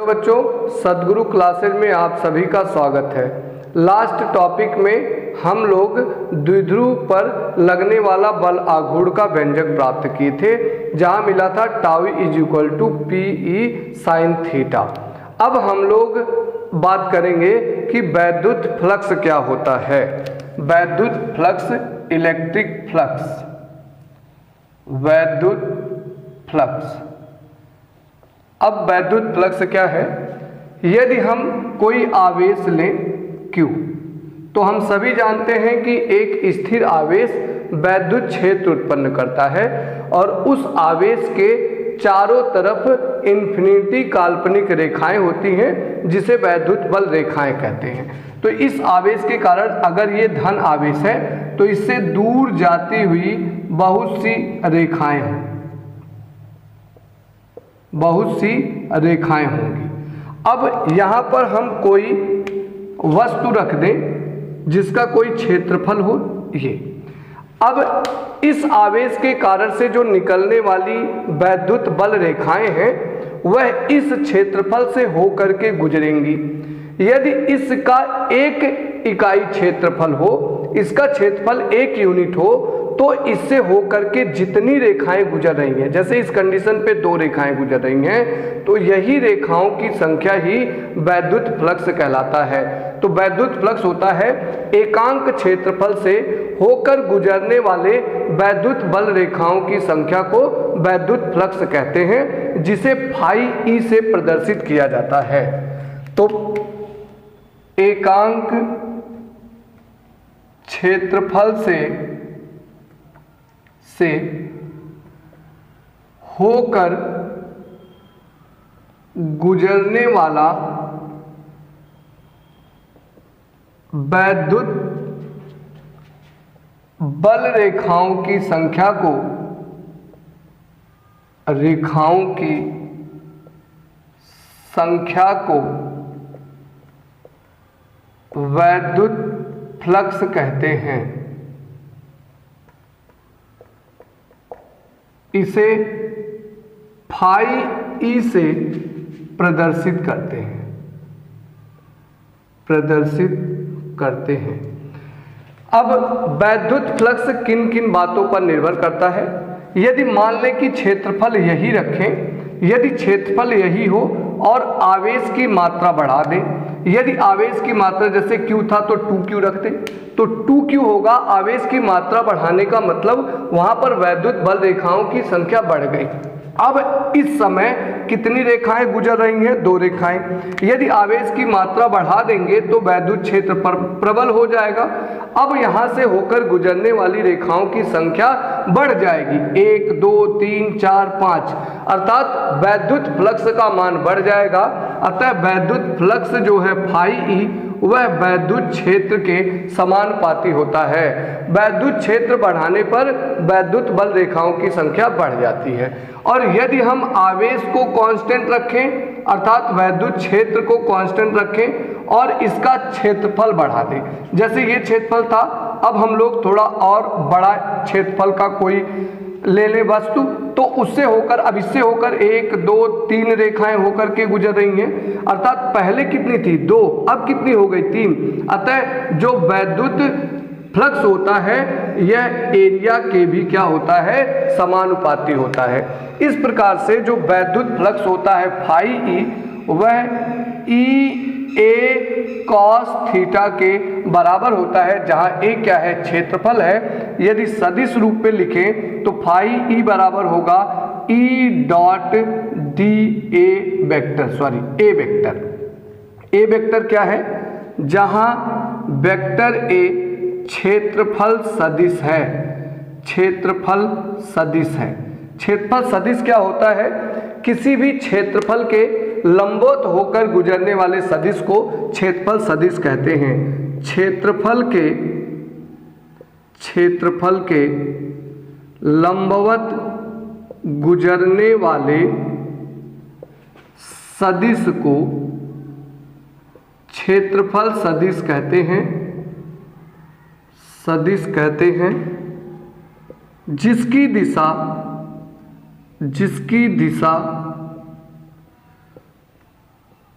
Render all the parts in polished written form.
बच्चों, सद्गुरु क्लासेज में आप सभी का स्वागत है। लास्ट टॉपिक में हम लोग द्विध्रुव पर लगने वाला बल आघूर्ण का व्यंजक प्राप्त किए थे, जहां मिला था tau is equal to PE sin theta. अब हम लोग बात करेंगे कि वैद्युत फ्लक्स क्या होता है। वैद्युत फ्लक्स, इलेक्ट्रिक फ्लक्स, वैद्युत फ्लक्स। अब वैद्युत फ्लक्स क्या है? यदि हम कोई आवेश लें Q, तो हम सभी जानते हैं कि एक स्थिर आवेश वैद्युत क्षेत्र उत्पन्न करता है और उस आवेश के चारों तरफ इन्फिनिटी काल्पनिक रेखाएं होती हैं, जिसे वैद्युत बल रेखाएं कहते हैं। तो इस आवेश के कारण अगर ये धन आवेश है तो इससे दूर जाती हुई बहुत सी रेखाएं होंगी। अब यहाँ पर हम कोई वस्तु रख दें जिसका कोई क्षेत्रफल हो ये। अब इस आवेश के कारण से जो निकलने वाली वैद्युत बल रेखाएं हैं वह इस क्षेत्रफल से होकर के गुजरेंगी। यदि इसका एक इकाई क्षेत्रफल हो, इसका क्षेत्रफल 1 यूनिट हो, तो इससे होकर के जितनी रेखाएं गुजर रही हैं, जैसे इस कंडीशन पे 2 रेखाएं गुजर रही हैं, तो यही रेखाओं की संख्या ही वैद्युत फ्लक्स कहलाता है। तो वैद्युत फ्लक्स होता है एकांक क्षेत्रफल से होकर गुजरने वाले वैद्युत बल रेखाओं की संख्या को वैद्युत फ्लक्स कहते हैं, जिसे फाई ई से प्रदर्शित किया जाता है। तो एकांक क्षेत्रफल से होकर गुजरने वाला वैद्युत बल रेखाओं की संख्या को वैद्युत फ्लक्स कहते हैं। इसे फाई ई से प्रदर्शित करते हैं। अब वैद्युत फ्लक्स किन किन बातों पर निर्भर करता है? यदि मान लें कि क्षेत्रफल यही रखें, यदि क्षेत्रफल यही हो और आवेश की मात्रा बढ़ा दें, यदि आवेश की मात्रा जैसे Q था तो 2Q रखते, तो 2Q होगा। आवेश की मात्रा बढ़ाने का मतलब वहां पर वैद्युत बल रेखाओं की संख्या बढ़ गई। अब इस समय कितनी रेखाएं गुजर रही हैं? 2 रेखाएं। यदि आवेश की मात्रा बढ़ा देंगे तो वैद्युत क्षेत्र प्रबल हो जाएगा। अब यहां से होकर गुजरने वाली रेखाओं की संख्या बढ़ जाएगी, 1 2 3 4 5, अर्थात वैद्युत फ्लक्स का मान बढ़ जाएगा। अतः वैद्युत फ्लक्स जो है फाई ई, वह वैद्युत क्षेत्र के समानुपाती होता है। वैद्युत क्षेत्र बढ़ाने पर वैद्युत बल रेखाओं की संख्या बढ़ जाती है। और यदि हम आवेश को कांस्टेंट रखें, अर्थात वैद्युत क्षेत्र को कांस्टेंट रखें और इसका क्षेत्रफल बढ़ा दें, जैसे ये क्षेत्रफल था, अब हम लोग थोड़ा और बड़ा क्षेत्रफल का कोई ले लें वस्तु, तो उससे होकर, अब इससे होकर 1 2 3 रेखाएं होकर के गुजर रही हैं, अर्थात पहले कितनी थी? 2, अब कितनी हो गई? 3। अतः जो वैद्युत फ्लक्स होता है यह एरिया के भी क्या होता है? समानुपाती होता है। इस प्रकार से जो वैद्युत फ्लक्स होता है फाई ई, वह EA cos थीटा के बराबर होता है, जहां A क्या है? क्षेत्रफल है। यदि सदिश रूप में लिखें तो फाई ई बराबर होगा E dot D A vector. A vector क्या है? जहां वेक्टर A क्षेत्रफल सदिश है। क्षेत्रफल सदिश क्या होता है? किसी भी क्षेत्रफल के लंबवत होकर गुजरने वाले सदिश को क्षेत्रफल सदिश कहते हैं। क्षेत्रफल के लंबवत गुजरने वाले सदिश को क्षेत्रफल सदिश कहते हैं, जिसकी दिशा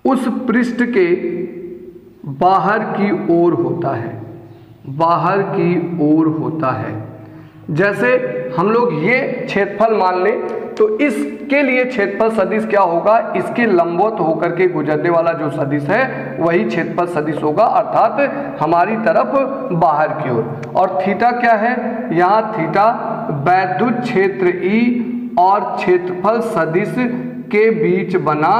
उस पृष्ठ के बाहर की ओर होता है, बाहर की ओर होता है। जैसे हम लोग ये क्षेत्रफल मान लें तो इसके लिए क्षेत्रफल सदिश क्या होगा, इसके लंबवत होकर के गुजरने वाला जो सदिश है वही क्षेत्रफल सदिश होगा, अर्थात हमारी तरफ बाहर की ओर। और थीटा क्या है, यहाँ थीटा वैद्युत क्षेत्र ई और क्षेत्रफल सदिश के बीच बना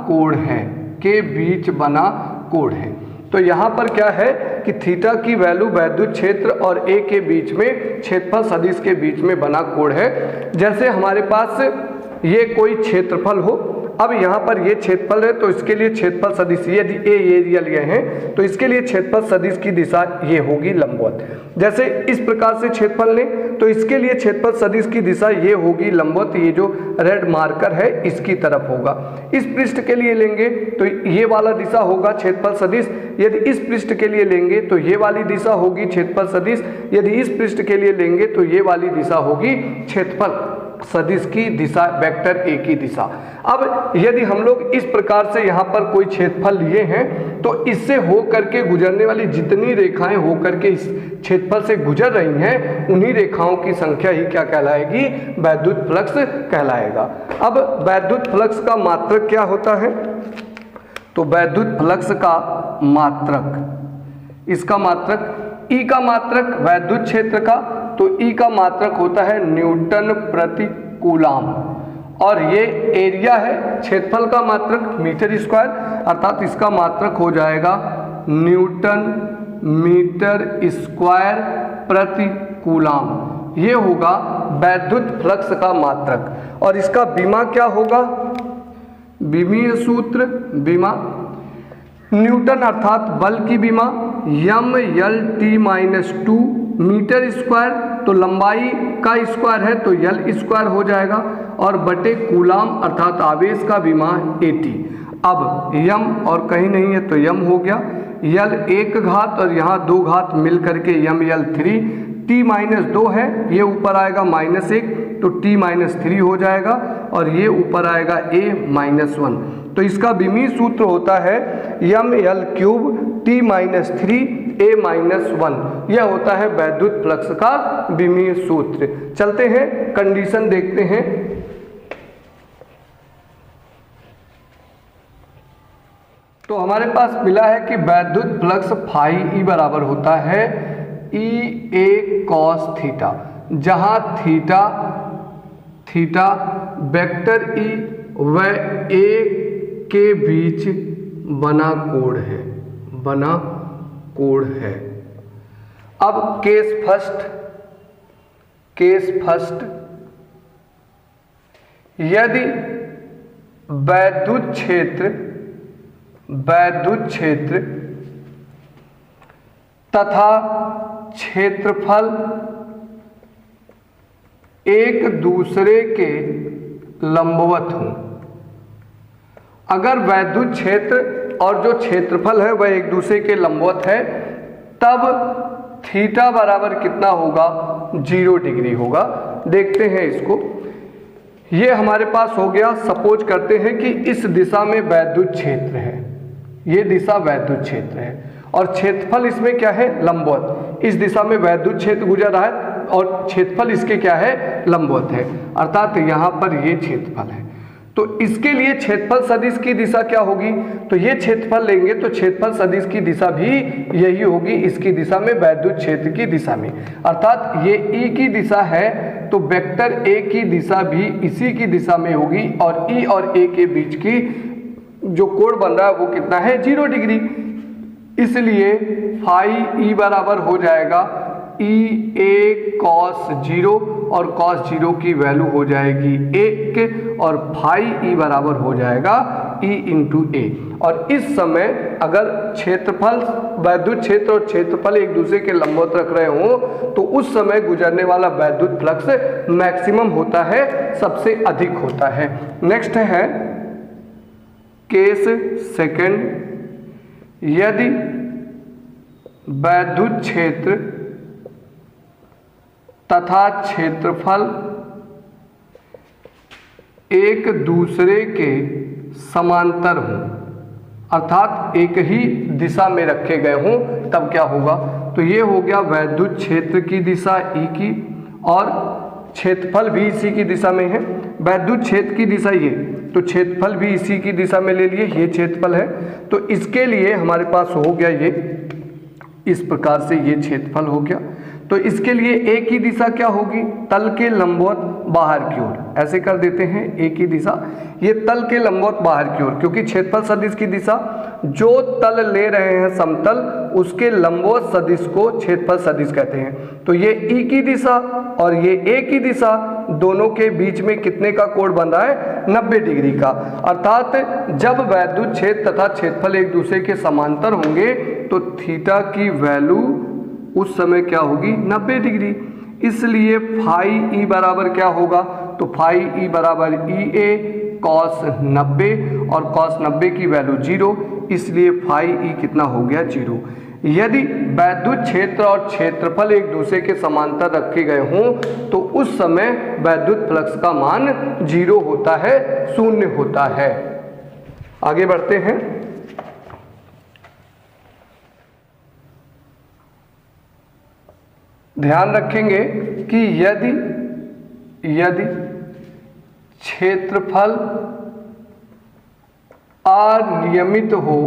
कोण है, के बीच बना कोण है। तो यहाँ पर क्या है कि थीटा की वैल्यू वैद्युत क्षेत्र और ए के बीच में क्षेत्रफल सदिश के बीच में बना कोण है। जैसे हमारे पास ये कोई क्षेत्रफल हो, अब यहाँ पर ये क्षेत्रफल है तो इसके लिए क्षेत्रफल सदिश, यदि ए एरिया लिए हैं तो इसके लिए क्षेत्रफल सदिश की दिशा ये होगी लंबवत। जैसे इस प्रकार से क्षेत्रफल लें तो इसके लिए क्षेत्रफल सदिश की दिशा ये होगी लंबवत, ये जो रेड मार्कर है इसकी तरफ होगा। इस पृष्ठ के लिए लेंगे तो ये वाला दिशा होगा क्षेत्रफल सदिश, यदि इस पृष्ठ के लिए लेंगे तो ये वाली दिशा होगी क्षेत्रफल सदिश, यदि इस पृष्ठ के लिए लेंगे तो ये वाली दिशा होगी क्षेत्रफल सदिश की दिशा, वेक्टर ए की दिशा। अब यदि हम लोग इस प्रकार से यहाँ पर कोई क्षेत्रफल लिए हैं तो इससे हो करके गुजरने वाली जितनी रेखाएं हो करके इस क्षेत्रफल से गुजर रही हैं उन्हीं रेखाओं की संख्या ही क्या कहलाएगी, वैद्युत फ्लक्स कहलाएगा। अब वैद्युत फ्लक्स का मात्रक क्या होता है, तो वैद्युत फ्लक्स का मात्रक, इसका मात्रक ई का मात्रक वैद्युत क्षेत्र का, तो ई का मात्रक होता है न्यूटन प्रति कूलाम, और ये एरिया है, क्षेत्रफल का मात्रक मीटर स्क्वायर, अर्थात इसका मात्रक हो जाएगा न्यूटन मीटर स्क्वायर प्रति कूलाम। ये होगा वैद्युत फ्लक्स का मात्रक। और इसका बीमा क्या होगा, बीमीय सूत्र, बीमा न्यूटन अर्थात बल की बीमा यम यल टी माइनस 2 मीटर स्क्वायर, तो लंबाई का स्क्वायर है तो यल स्क्वायर हो जाएगा, और बटे कूलाम अर्थात आवेश का बीमा AT। अब यम और कहीं नहीं है तो यम हो गया, यल 1 घात और यहाँ 2 घात मिल करके यम यल 3, t माइनस 2 है, ये ऊपर आएगा -1 तो t माइनस 3 हो जाएगा, और ये ऊपर आएगा a माइनस 1। तो इसका बीमीय सूत्र होता है M L cube t minus 3 a minus 1। यह होता है वैद्युत फ्लक्स का बीमीय सूत्र। चलते हैं कंडीशन देखते हैं। तो हमारे पास मिला है कि वैद्युत फ्लक्स फाई ई बराबर होता है ई ए कॉस थीटा, जहां थीटा वेक्टर ई व ए के बीच बना कोण है, बना कोण है। अब केस फर्स्ट, यदि वैद्युत क्षेत्र तथा क्षेत्रफल एक दूसरे के लंबवत हों। अगर वैद्युत क्षेत्र और जो क्षेत्रफल है वह एक दूसरे के लंबवत है तब थीटा बराबर कितना होगा, 0 डिग्री होगा। देखते हैं इसको, ये हमारे पास हो गया। सपोज करते हैं कि इस दिशा में वैद्युत क्षेत्र है, ये दिशा वैद्युत क्षेत्र है और क्षेत्रफल इसमें क्या है, लंबवत। इस दिशा में वैद्युत क्षेत्र गुजर रहा है और क्षेत्रफल इसके क्या है, लंबवत है, अर्थात यहाँ पर ये क्षेत्रफल है। तो इसके लिए क्षेत्रफल सदिश की दिशा क्या होगी, तो ये क्षेत्रफल लेंगे तो क्षेत्रफल सदिश की दिशा भी यही होगी, इसकी दिशा में वैद्युत क्षेत्र की दिशा में, अर्थात ये ई की दिशा है तो वेक्टर ए की दिशा भी इसी की दिशा में होगी और ई और ए के बीच की जो कोण बन रहा है वो कितना है, 0 डिग्री। इसलिए फाई ई बराबर हो जाएगा ई ए कॉस 0 और कॉस 0 की वैल्यू हो जाएगी 1 और फाई ई बराबर हो जाएगा ई इंटू ए। और इस समय अगर क्षेत्रफल, वैद्युत क्षेत्र और क्षेत्रफल एक दूसरे के लंबवत रख रहे हों तो उस समय गुजरने वाला वैद्युत फ्लक्स मैक्सिमम होता है, सबसे अधिक होता है। नेक्स्ट है केस सेकंड, यदि वैद्युत क्षेत्र तथा क्षेत्रफल एक दूसरे के समांतर हों, अर्थात एक ही दिशा में रखे गए हों तब क्या होगा। तो ये हो गया वैद्युत क्षेत्र की दिशा ई की, और क्षेत्रफल भी इसी की दिशा में है। वैद्युत क्षेत्र की दिशा ये, तो क्षेत्रफल भी इसी की दिशा में ले लिए, ये क्षेत्रफल है। तो इसके लिए हमारे पास हो गया ये इस प्रकार से, ये क्षेत्रफल हो गया। तो इसके लिए एक ही दिशा क्या होगी, तल के लंबवत बाहर की ओर। ऐसे कर देते हैं, एक ही दिशा, ये तल के लंबवत बाहर की ओर, क्योंकि क्षेत्रफल सदिश की दिशा जो तल ले रहे हैं समतल, उसके लंबवत सदिश को क्षेत्रफल सदिश कहते हैं। तो ये ई की दिशा और ये ए की दिशा, दोनों के बीच में कितने का कोण बंधा है, 90 डिग्री का। अर्थात जब वैद्युत क्षेत्र तथा क्षेत्रफल एक दूसरे के समांतर होंगे तो थीटा की वैल्यू उस समय क्या होगी, 90 डिग्री। इसलिए फाई ई बराबर क्या होगा, तो फाई ई बराबर ई ए कॉस 90, और कॉस 90 की वैल्यू 0, इसलिए फाई ई कितना हो गया, 0। यदि वैद्युत क्षेत्र और क्षेत्रफल एक दूसरे के समांतर रखे गए हों तो उस समय वैद्युत फ्लक्स का मान 0 होता है, 0 होता है। आगे बढ़ते हैं। ध्यान रखेंगे कि यदि क्षेत्रफल अनियमित हो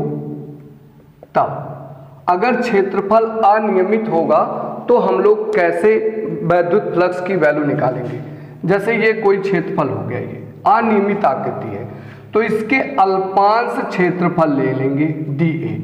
तब, अगर क्षेत्रफल अनियमित होगा तो हम लोग कैसे वैद्युत फ्लक्स की वैल्यू निकालेंगे। जैसे ये कोई क्षेत्रफल हो गया, ये अनियमित आकृति है, तो इसके अल्पांश क्षेत्रफल ले लेंगे DA,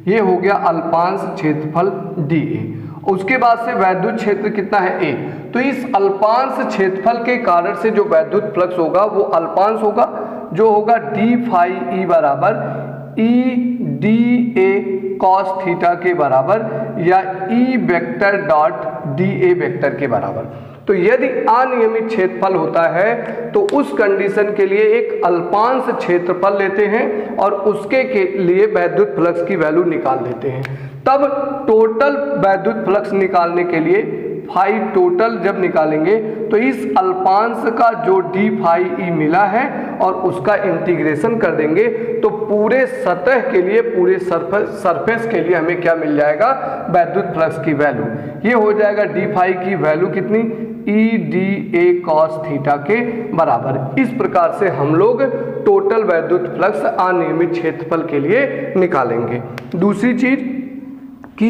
ये हो गया अल्पांश क्षेत्रफल DA। उसके बाद से वैद्युत क्षेत्र कितना है, A, तो इस अल्पांश क्षेत्रफल के कारण से जो वैद्युत फ्लक्स होगा वो अल्पांश होगा, जो होगा d फाई ई बराबर E D A cos theta के बराबर, या E vector dot D A vector के बराबर। तो यदि अनियमित क्षेत्रफल होता है तो उस कंडीशन के लिए एक अल्पांश क्षेत्रफल लेते हैं और उसके के लिए वैद्युत फ्लक्स की वैल्यू निकाल लेते हैं। तब टोटल वैद्युत फ्लक्स निकालने के लिए फाई टोटल जब निकालेंगे तो इस अल्पांश का जो डी फाई ई मिला है और उसका इंटीग्रेशन कर देंगे तो पूरे सतह के लिए, पूरे सरफेस के लिए हमें क्या मिल जाएगा, वैद्युत फ्लक्स की वैल्यू। ये हो जाएगा डी फाई की वैल्यू कितनी, E D A cos theta के बराबर। इस प्रकार से हम लोग टोटल वैद्युत फ्लक्स अनियमित क्षेत्रफल के लिए निकालेंगे। दूसरी चीज कि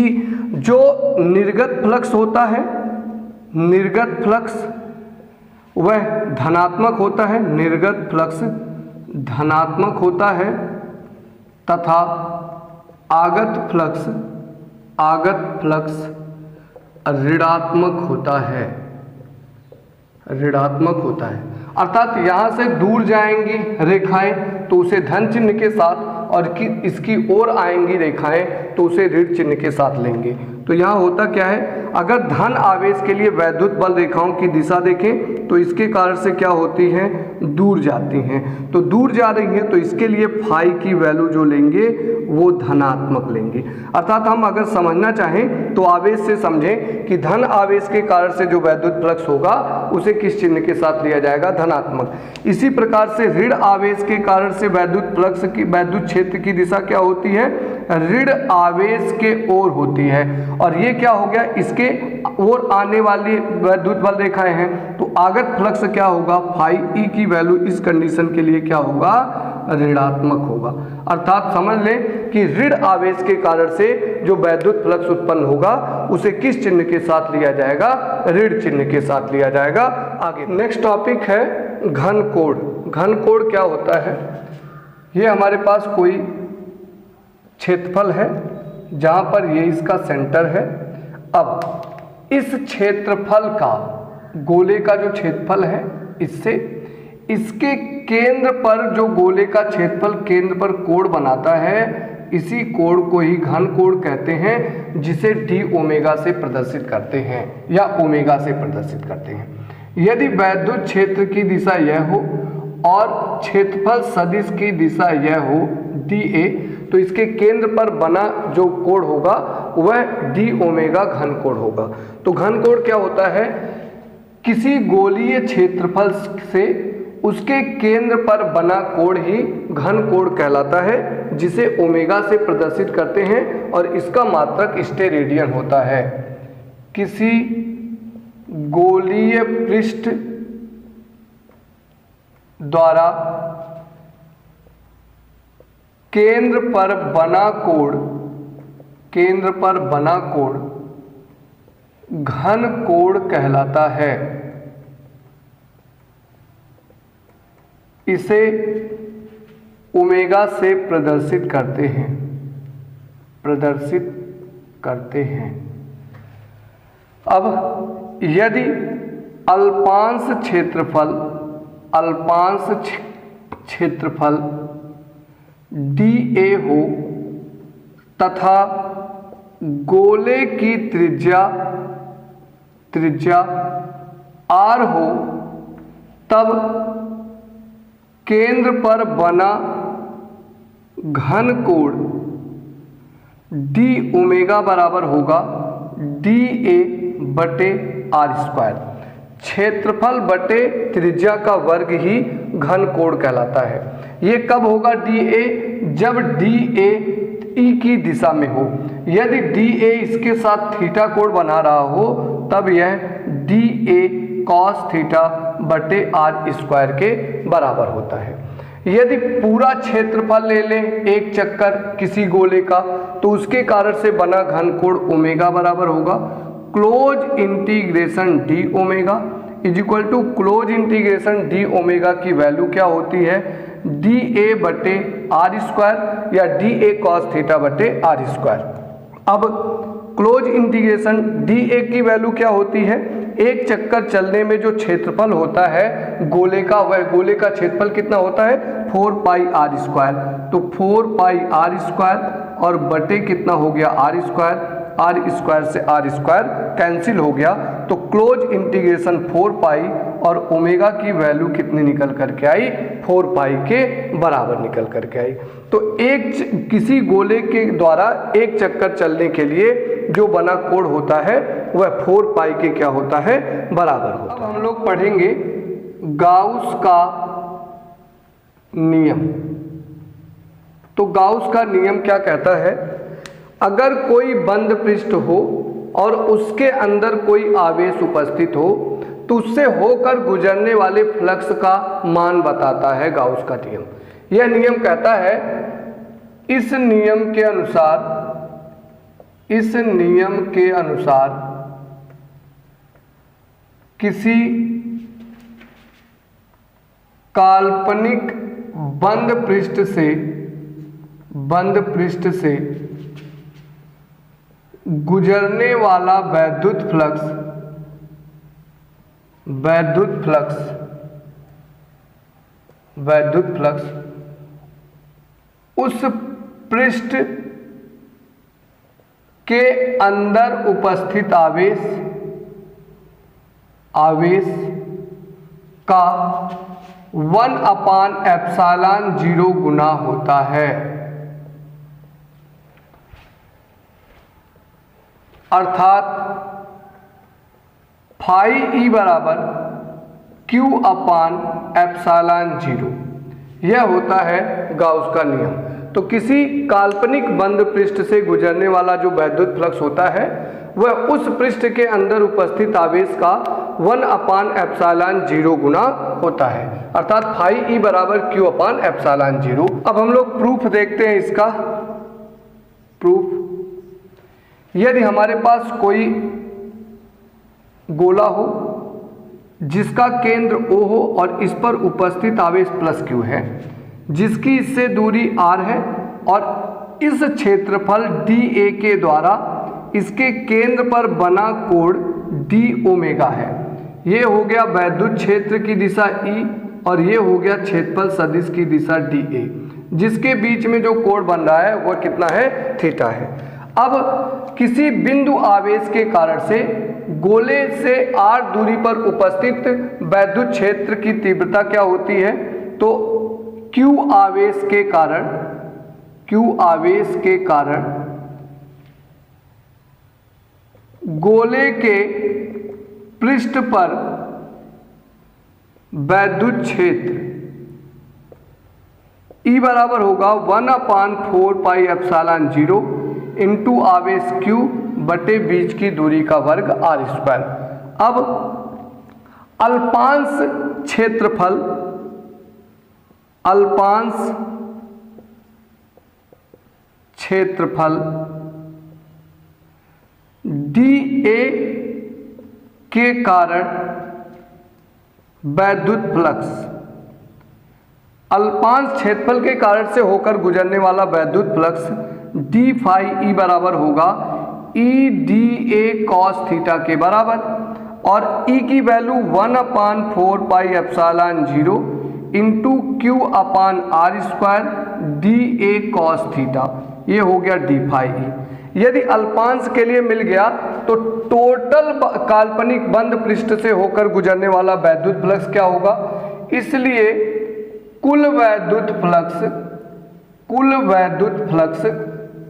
जो निर्गत फ्लक्स होता है, निर्गत फ्लक्स वह धनात्मक होता है, निर्गत फ्लक्स धनात्मक होता है तथा आगत फ्लक्स ऋणात्मक होता है, ऋणात्मक होता है। अर्थात यहाँ से दूर जाएंगी रेखाएं तो उसे धन चिन्ह के साथ, और इसकी ओर आएंगी रेखाएं तो उसे ऋण चिन्ह के साथ लेंगे। तो यहाँ होता क्या है, अगर धन आवेश के लिए वैद्युत बल रेखाओं की दिशा देखें तो इसके कारण से क्या होती हैं, दूर जाती हैं। तो दूर जा रही हैं तो इसके लिए फाई की वैल्यू जो लेंगे वो धनात्मक लेंगे। अर्थात हम अगर समझना चाहें तो आवेश से समझें कि धन आवेश के कारण से जो वैद्युत फ्लक्स होगा उसे किस चिन्ह के साथ लिया जाएगा, धनात्मक। इसी प्रकार से ऋण आवेश के कारण से वैद्युत फ्लक्स की, वैद्युत क्षेत्र की दिशा क्या होती है, ऋण आवेश के ओर होती है। और ये क्या हो गया, इसके ओर आने वाली वैद्युत बल रेखाएं हैं तो आगत फ्लक्स क्या होगा, फाई ई की वैल्यू इस कंडीशन के लिए क्या होगा, ऋणात्मक होगा। अर्थात समझ लें कि ऋण आवेश के कारण से जो वैद्युत फ्लक्स उत्पन्न होगा उसे किस चिन्ह के साथ लिया जाएगा, ऋण चिन्ह के साथ लिया जाएगा। आगे नेक्स्ट टॉपिक है घन कोण। घन कोण क्या होता है, ये हमारे पास कोई क्षेत्रफल है जहां पर ये इसका सेंटर है। अब इस क्षेत्रफल का, गोले का जो क्षेत्रफल है, इससे इसके केंद्र पर जो गोले का क्षेत्रफल केंद्र पर कोण बनाता है, इसी कोण को ही घन कोण कहते हैं, जिसे डी ओमेगा से प्रदर्शित करते हैं या ओमेगा से प्रदर्शित करते हैं। यदि वैद्युत क्षेत्र की दिशा यह हो और क्षेत्रफल सदिश की दिशा यह हो डी ए, तो इसके केंद्र पर बना जो कोण होगा वह डी ओमेगा घन कोण होगा। तो घन कोण क्या होता है, किसी गोलीय क्षेत्रफल से उसके केंद्र पर बना कोण ही घन कोण कहलाता है, जिसे ओमेगा से प्रदर्शित करते हैं और इसका मात्रक स्टेरेडियन होता है। किसी गोलीय पृष्ठ द्वारा केंद्र पर बना कोण घन कोण कहलाता है। इसे ओमेगा से प्रदर्शित करते हैं। अब यदि अल्पांश क्षेत्रफल dA हो तथा गोले की त्रिज्या r हो, तब केंद्र पर बना घन कोण d ओमेगा बराबर होगा dA बटे r²। क्षेत्रफल बटे त्रिज्या का वर्ग ही घन कोण कहलाता है। ये कब होगा dA? जब dA E की दिशा में हो। यदि dA इसके साथ थीटा कोण बना रहा हो तब यह dA cos थीटा बटे r² के बराबर होता है। यदि पूरा क्षेत्रफल ले लें एक चक्कर किसी गोले का, तो उसके कारण से बना घन कोण ओमेगा बराबर होगा close integration D omega is equal to close integration D omega की वैल्यू क्या होती है? dA बटे r² या dA cos थीटा बटे r²। अब क्लोज इंटीग्रेशन dA की वैल्यू क्या होती है? एक चक्कर चलने में जो क्षेत्रफल होता है गोले का, वह गोले का क्षेत्रफल कितना होता है? 4πr²। तो 4πr² और बटे कितना हो गया? r² से r² कैंसिल हो गया। तो क्लोज इंटीग्रेशन 4π और ओमेगा की वैल्यू कितनी निकल करके आई? 4π के बराबर निकल करके आई। तो किसी गोले के द्वारा एक चक्कर चलने के लिए जो बना कोण होता है वह 4π के क्या होता है? बराबर होता है। अब हम लोग पढ़ेंगे गाउस का नियम। तो गाउस का नियम क्या कहता है? अगर कोई बंद पृष्ठ हो और उसके अंदर कोई आवेश उपस्थित हो तो उससे होकर गुजरने वाले फ्लक्स का मान बताता है गाउस का नियम। यह नियम कहता है इस नियम के अनुसार किसी काल्पनिक बंद पृष्ठ से गुजरने वाला वैद्युत फ्लक्स उस पृष्ठ के अंदर उपस्थित आवेश का 1/ε0 गुना होता है। अर्थात φE बराबर Q/ε0 यह होता है गाउस का नियम। तो किसी काल्पनिक बंद पृष्ठ से गुजरने वाला जो वैद्युत फ्लक्स होता है वह उस पृष्ठ के अंदर उपस्थित आवेश का 1/ε0 गुना होता है। अर्थात φE बराबर Q/ε0। अब हम लोग प्रूफ देखते हैं इसका। प्रूफ, यदि हमारे पास कोई गोला हो जिसका केंद्र O हो और इस पर उपस्थित आवेश +Q है, जिसकी इससे दूरी r है और इस क्षेत्रफल dA के द्वारा इसके केंद्र पर बना कोण d ओमेगा है। ये हो गया वैद्युत क्षेत्र की दिशा E और ये हो गया क्षेत्रफल सदिश की दिशा dA, जिसके बीच में जो कोण बन रहा है वह कितना है? थीटा है। अब किसी बिंदु आवेश के कारण से गोले से r दूरी पर उपस्थित वैद्युत क्षेत्र की तीव्रता क्या होती है? तो Q आवेश के कारण गोले के पृष्ठ पर वैद्युत क्षेत्र E बराबर होगा 1/4 पाई एप्सिलॉन 0 इंटू आवेश Q बटे बीच की दूरी का वर्ग r²। अब अल्पांश क्षेत्रफल dA के कारण वैद्युत फ्लक्स, अल्पांश क्षेत्रफल के कारण से होकर गुजरने वाला वैद्युत फ्लक्स d फाई E बराबर होगा E dA cos थीटा के बराबर, और E की value 1/4 pi epsilon 0 into Q/r² dA cos theta, ये हो गया d फाई E। यदि अल्पांश के लिए मिल गया तो टोटल काल्पनिक बंद पृष्ठ से होकर गुजरने वाला वैद्युत फ्लक्स क्या होगा, इसलिए कुल वैद्युत फ्लक्स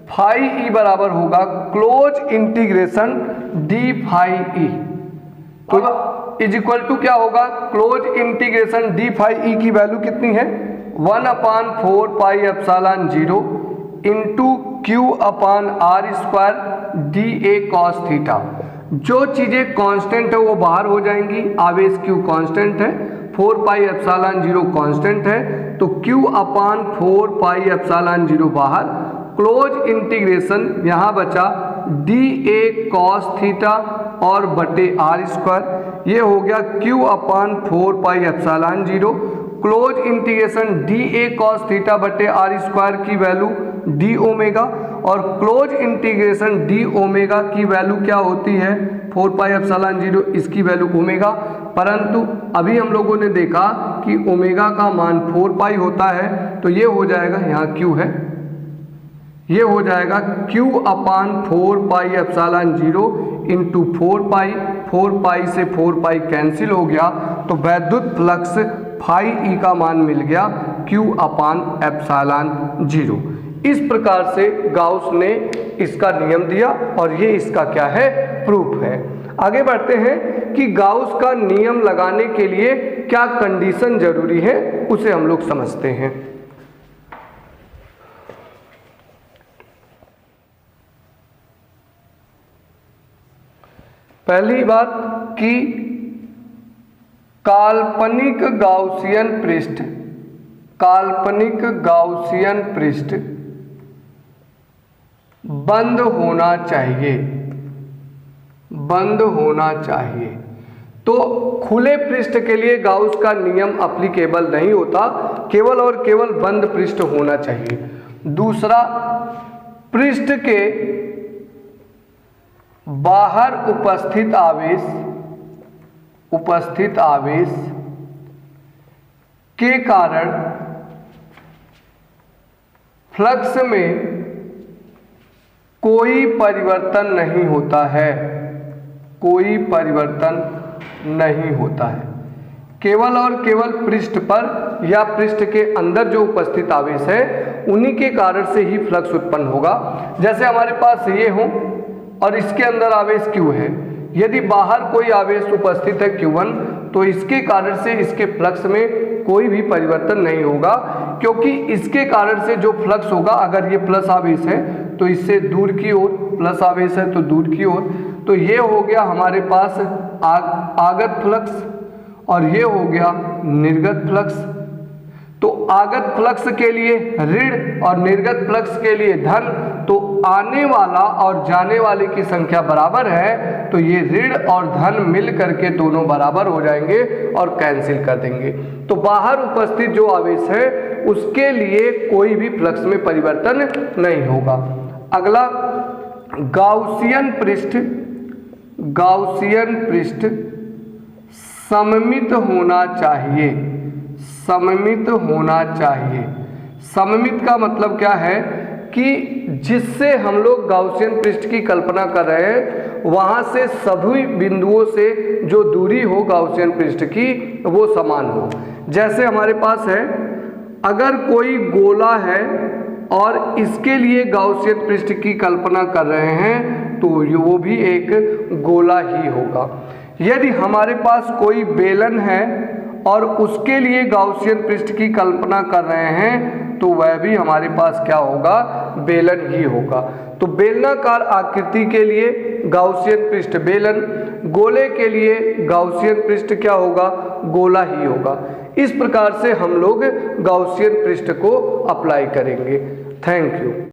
फाई E बराबर होगा close integration d phi E। तो इज इक्वल टू क्या होगा, close integration d phi E की वैल्यू कितनी है 1/4 pi epsilon 0 into Q/r² dA cos theta. जो चीजें कांस्टेंट है वो बाहर हो जाएंगी, आवेश Q कांस्टेंट है, 4 पाई एप्सिलॉन 0 कांस्टेंट है, तो Q/4 पाई एप्सिलॉन 0 बाहर, क्लोज इंटीग्रेशन यहाँ बचा dA cos थीटा और बटे r², ये हो गया Q/4 पाई epsilon 0 close integration dA cos theta बटे r² की वैल्यू d ओमेगा, और क्लोज इंटीग्रेशन d ओमेगा की वैल्यू क्या होती है 4 पाई एप्सिलॉन 0, इसकी वैल्यू ओमेगा। परंतु अभी हम लोगों ने देखा कि ओमेगा का मान 4 पाई होता है, तो ये हो जाएगा, यहाँ Q है, ये हो जाएगा Q/4 पाई एप्सिलॉन 0 इंटू 4 पाई से 4 पाई कैंसिल हो गया, तो वैद्युत फ्लक्स फाई E का मान मिल गया Q/एप्सिलॉन 0। इस प्रकार से गाउस ने इसका नियम दिया और ये इसका क्या है, प्रूफ है। आगे बढ़ते हैं कि गाउस का नियम लगाने के लिए क्या कंडीशन जरूरी है, उसे हम लोग समझते हैं। पहली बात कि काल्पनिक गाउसियन पृष्ठ बंद होना चाहिए। तो खुले पृष्ठ के लिए गाउस का नियम एप्लीकेबल नहीं होता, केवल और केवल बंद पृष्ठ होना चाहिए। दूसरा, पृष्ठ के बाहर उपस्थित आवेश के कारण फ्लक्स में कोई परिवर्तन नहीं होता है, केवल और केवल पृष्ठ पर या पृष्ठ के अंदर जो उपस्थित आवेश है उन्हीं के कारण से ही फ्लक्स उत्पन्न होगा। जैसे हमारे पास ये हो और इसके अंदर आवेश Q है, यदि बाहर कोई आवेश उपस्थित है Q1, तो इसके कारण से इसके फ्लक्स में कोई भी परिवर्तन नहीं होगा, क्योंकि इसके कारण से जो फ्लक्स होगा, अगर ये प्लस आवेश है तो इससे दूर की ओर, प्लस आवेश है तो दूर की ओर, तो ये हो गया हमारे पास आगत फ्लक्स और ये हो गया निर्गत फ्लक्स। तो आगत फ्लक्स के लिए ऋण और निर्गत फ्लक्स के लिए धन, तो आने वाला और जाने वाले की संख्या बराबर है, तो ये ऋण और धन मिल करके दोनों बराबर हो जाएंगे और कैंसिल कर देंगे। तो बाहर उपस्थित जो आवेश है उसके लिए कोई भी फ्लक्स में परिवर्तन नहीं होगा। अगला, गाउसियन पृष्ठ सममित होना चाहिए। सममित का मतलब क्या है कि जिससे हम लोग गाउसियन पृष्ठ की कल्पना कर रहे हैं वहां से सभी बिंदुओं से जो दूरी हो गाउसियन पृष्ठ की वो समान हो। जैसे हमारे पास है, अगर कोई गोला है और इसके लिए गाउसियन पृष्ठ की कल्पना कर रहे हैं तो वो भी एक गोला ही होगा। यदि हमारे पास कोई बेलन है और उसके लिए गाउसियन पृष्ठ की कल्पना कर रहे हैं तो वह भी हमारे पास क्या होगा, बेलन ही होगा। तो बेलनाकार आकृति के लिए गाउसियन पृष्ठ बेलन, गोले के लिए गाउसियन पृष्ठ क्या होगा, गोला ही होगा। इस प्रकार से हम लोग गाउसियन पृष्ठ को अप्लाई करेंगे। Thank you.